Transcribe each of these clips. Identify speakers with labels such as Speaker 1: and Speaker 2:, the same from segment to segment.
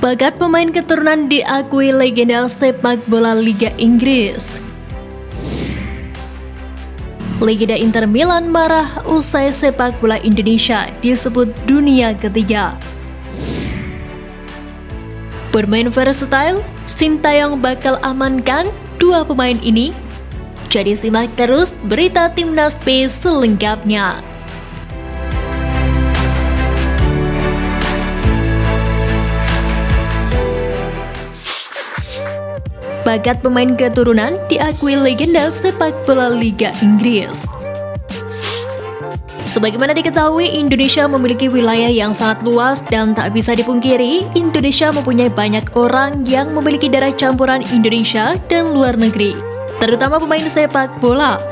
Speaker 1: Bakat pemain keturunan diakui legenda sepak bola Liga Inggris. Legenda Inter Milan marah usai sepak bola Indonesia disebut dunia ketiga. Bermain versatile, Sintayong bakal amankan dua pemain ini. Jadi simak terus berita Timnas B selengkapnya. Bakat pemain keturunan diakui legenda sepak bola Liga Inggris. Sebagaimana diketahui, Indonesia memiliki wilayah yang sangat luas dan tak bisa dipungkiri, Indonesia mempunyai banyak orang yang memiliki darah campuran Indonesia dan luar negeri, terutama pemain sepak bola.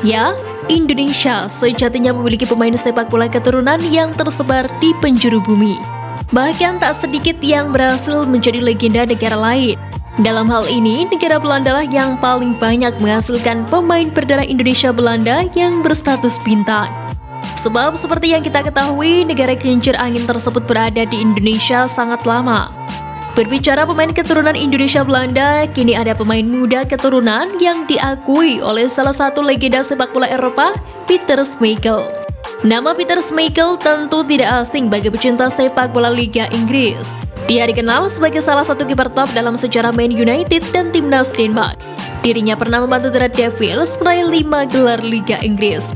Speaker 1: Ya, Indonesia sejatinya memiliki pemain sepak bola keturunan yang tersebar di penjuru bumi. Bahkan tak sedikit yang berhasil menjadi legenda negara lain. Dalam hal ini, negara Belanda lah yang paling banyak menghasilkan pemain berdarah Indonesia Belanda yang berstatus bintang. Sebab seperti yang kita ketahui, negara kincir angin tersebut berada di Indonesia sangat lama. Berbicara pemain keturunan Indonesia Belanda, kini ada pemain muda keturunan yang diakui oleh salah satu legenda sepak bola Eropa, Peter Schmeichel. Nama Peter Schmeichel tentu tidak asing bagi pecinta sepak bola Liga Inggris. Dia dikenal sebagai salah satu kiper top dalam sejarah Man United dan timnas Denmark. Dirinya pernah membantu The Red Devils meraih 5 gelar Liga Inggris.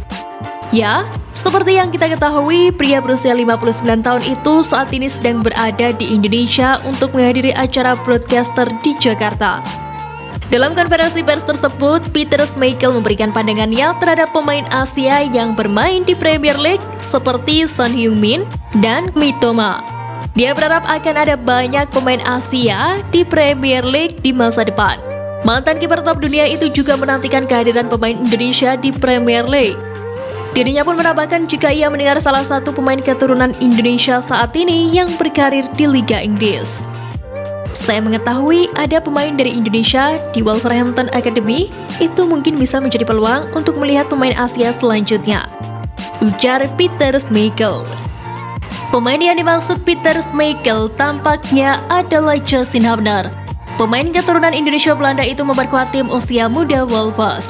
Speaker 1: Ya, seperti yang kita ketahui, pria berusia 59 tahun itu saat ini sedang berada di Indonesia untuk menghadiri acara broadcaster di Jakarta. Dalam konferensi pers tersebut, Peter Schmeichel memberikan pandangannya terhadap pemain Asia yang bermain di Premier League seperti Son Heung-min dan Mitoma. Dia berharap akan ada banyak pemain Asia di Premier League di masa depan. Mantan kiper top dunia itu juga menantikan kehadiran pemain Indonesia di Premier League. Dirinya pun menambahkan jika ia mendengar salah satu pemain keturunan Indonesia saat ini yang berkarir di Liga Inggris. Saya mengetahui ada pemain dari Indonesia di Wolverhampton Academy, itu mungkin bisa menjadi peluang untuk melihat pemain Asia selanjutnya, ujar Peter Schmeichel. Pemain yang dimaksud Peter Schmeichel tampaknya adalah Justin Hubner. Pemain keturunan Indonesia Belanda itu memperkuat tim usia muda Wolves.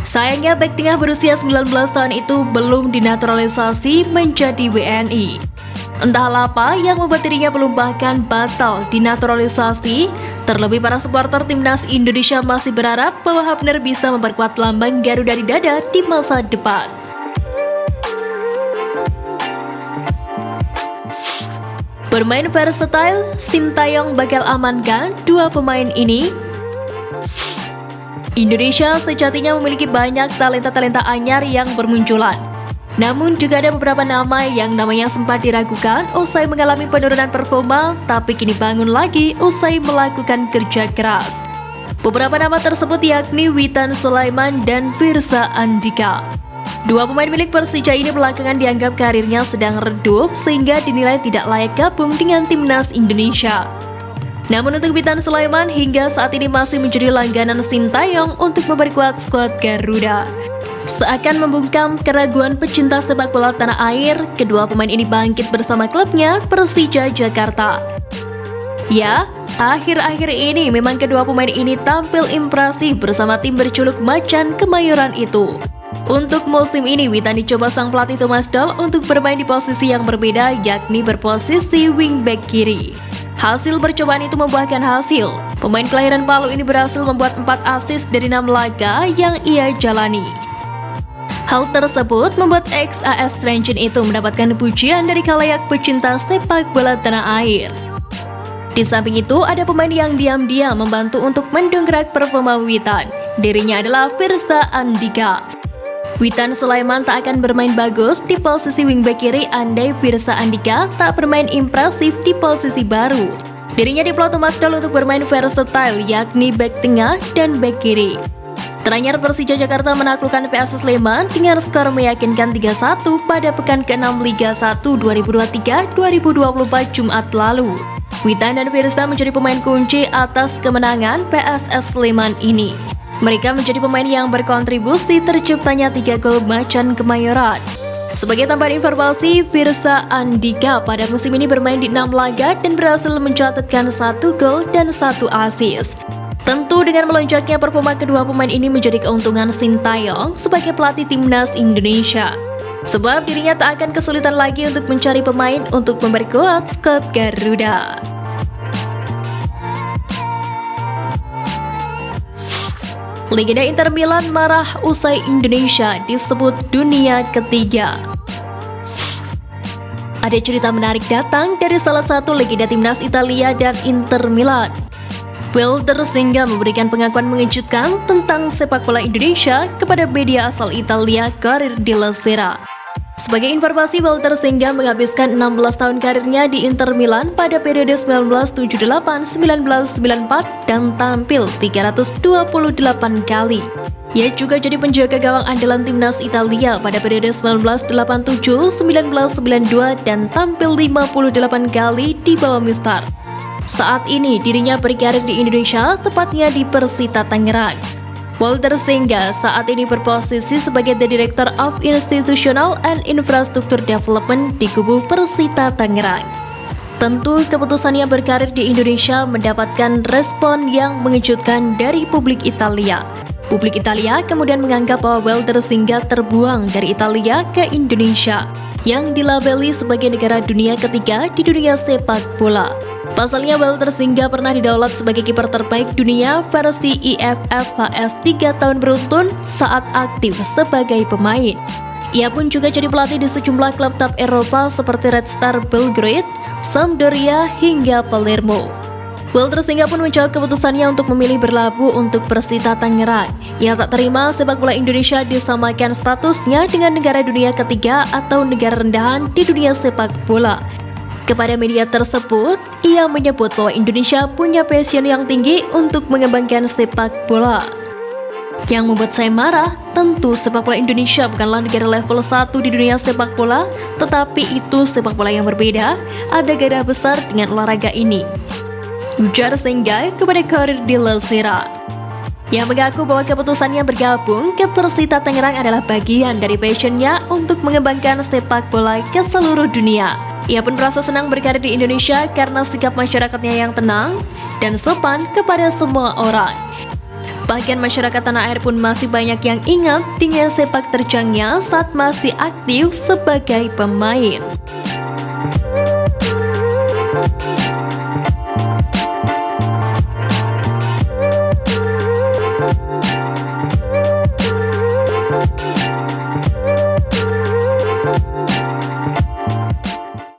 Speaker 1: Sayangnya bek tengah berusia 19 tahun itu belum dinaturalisasi menjadi WNI. Entahlah apa yang membuat dirinya belum bahkan batal dinaturalisasi. Terlebih para supporter timnas Indonesia masih berharap bahwa Hubner bisa memperkuat lambang Garuda di dada di masa depan. Bermain versatile, Sintayong bakal amankan dua pemain ini. Indonesia sejatinya memiliki banyak talenta-talenta anyar yang bermunculan. Namun juga ada beberapa nama yang namanya sempat diragukan usai mengalami penurunan performa, tapi kini bangun lagi usai melakukan kerja keras. Beberapa nama tersebut yakni Witan Sulaiman dan Firsa Andika. Dua pemain milik Persija ini belakangan dianggap karirnya sedang redup sehingga dinilai tidak layak gabung dengan timnas Indonesia. Namun untuk Witan Sulaiman hingga saat ini masih menjadi langganan Sintayong untuk memperkuat skuad Garuda. Seakan membungkam keraguan pecinta sepak bola tanah air, kedua pemain ini bangkit bersama klubnya Persija Jakarta. Ya, akhir-akhir ini memang kedua pemain ini tampil impresif bersama tim berjuluk Macan Kemayoran itu. Untuk musim ini, Witan dicoba sang pelatih Thomas Doll untuk bermain di posisi yang berbeda, yakni berposisi wingback kiri. Hasil percobaan itu membuahkan hasil. Pemain kelahiran Palu ini berhasil membuat 4 assist dari 6 laga yang ia jalani. Hal tersebut membuat ex-AS Trenčín itu mendapatkan pujian dari khalayak pecinta sepak bola tanah air. Di samping itu, ada pemain yang diam-diam membantu untuk mendongkrak performa Witan. Dirinya adalah Firsa Andika. Witan Sulaiman tak akan bermain bagus di posisi wingback kiri andai Firsa Andika tak bermain impresif di posisi baru. Dirinya diplot Thomas Doll untuk bermain versatile, yakni back tengah dan back kiri. Terakhir, Persija Jakarta menaklukkan PS Sleman dengan skor meyakinkan 3-1 pada pekan ke-6 Liga 1 2023-2024 Jumat lalu. Witan dan Firsa menjadi pemain kunci atas kemenangan PSS Sleman ini. Mereka menjadi pemain yang berkontribusi terciptanya 3 gol Macan Kemayoran. Sebagai tambahan informasi, Firsa Andika pada musim ini bermain di 6 laga dan berhasil mencatatkan 1 gol dan 1 assist. Tentu dengan melonjaknya performa kedua pemain ini menjadi keuntungan Sintayong sebagai pelatih timnas Indonesia. Sebab dirinya tak akan kesulitan lagi untuk mencari pemain untuk memperkuat skuad Garuda. Legenda Inter Milan marah usai Indonesia disebut dunia ketiga. Ada cerita menarik datang dari salah satu legenda timnas Italia dan Inter Milan. Walter Zenga memberikan pengakuan mengejutkan tentang sepak bola Indonesia kepada media asal Italia Corriere della Sera. Sebagai informasi, Walter Zenga menghabiskan 16 tahun karirnya di Inter Milan pada periode 1978-1994 dan tampil 328 kali. Ia juga jadi penjaga gawang andalan timnas Italia pada periode 1987-1992 dan tampil 58 kali di bawah Mister. Saat ini dirinya berkarir di Indonesia, tepatnya di Persita Tangerang. Walter Zenga saat ini berposisi sebagai The Director of Institutional and Infrastructure Development di kubu Persita Tangerang. Tentu keputusannya berkarir di Indonesia mendapatkan respon yang mengejutkan dari publik Italia. Publik Italia kemudian menganggap bahwa Walter Zenga terbuang dari Italia ke Indonesia, yang dilabeli sebagai negara dunia ketiga di dunia sepak bola. Pasalnya, Walter Zenga pernah didaulat sebagai kiper terbaik dunia versi IFFHS 3 tahun beruntun saat aktif sebagai pemain. Ia pun juga jadi pelatih di sejumlah klub top Eropa seperti Red Star Belgrade, Sampdoria, hingga Palermo. Walter Zenga pun menjawab keputusannya untuk memilih berlabuh untuk Persita Tangerang. Ia tak terima sepak bola Indonesia disamakan statusnya dengan negara dunia ketiga atau negara rendahan di dunia sepak bola. Kepada media tersebut, ia menyebut bahwa Indonesia punya passion yang tinggi untuk mengembangkan sepak bola. Yang membuat saya marah, tentu sepak bola Indonesia bukanlah negara level 1 di dunia sepak bola, tetapi itu sepak bola yang berbeda, ada gairah besar dengan olahraga ini. Ujar Zenga kepada Corriere della Sera, yang mengaku bahwa keputusannya bergabung ke Persita Tangerang adalah bagian dari passionnya untuk mengembangkan sepak bola ke seluruh dunia. Ia pun merasa senang berkarir di Indonesia karena sikap masyarakatnya yang tenang dan sopan kepada semua orang. Bahkan masyarakat tanah air pun masih banyak yang ingat dengan sepak terjangnya saat masih aktif sebagai pemain.